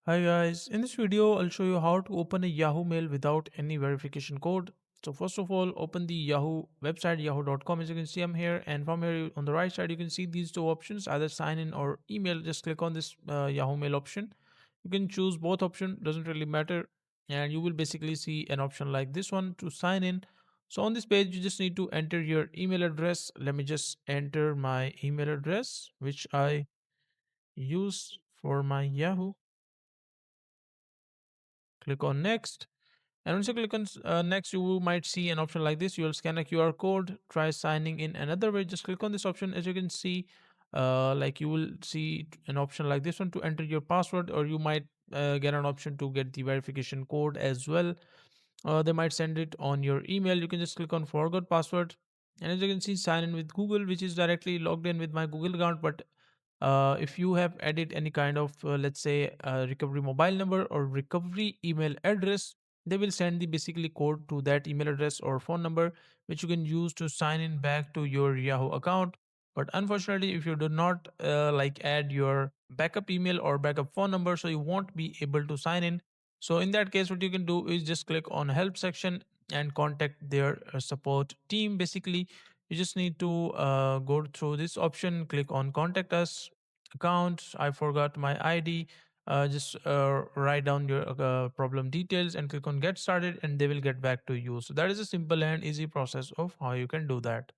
Hi guys, in this video I'll show you how to open a Yahoo Mail without any verification code. So first of all, open the Yahoo website yahoo.com. As you can see, I'm here, and from here on the right side you can see these two options, either sign in or email. Just click on this Yahoo Mail option. You can choose both option, doesn't really matter, and you will basically see an option like this one to sign in. So on this page you just need to enter your email address. Let me just enter my email address which I use for my Yahoo. Click on next. And once you click on next, you might see an option like this. You'll scan a QR code, try signing in another way. Just click on this option. As you can see, like you will see an option like this one to enter your password, or you might get an option to get the verification code as well. They might send it on your email. You can just click on forgot password. And as you can see, sign in with Google, which is directly logged in with my Google account. But if you have added any kind of, let's say, recovery mobile number or recovery email address, they will send the basically code to that email address or phone number, which you can use to sign in back to your Yahoo account. But unfortunately, if you do not like add your backup email or backup phone number, so you won't be able to sign in. So in that case, what you can do is just click on help section and contact their support team. Basically, you just need to go through this option, click on contact us account. I forgot my ID. Just write down your problem details and click on get started, and they will get back to you. So that is a simple and easy process of how you can do that.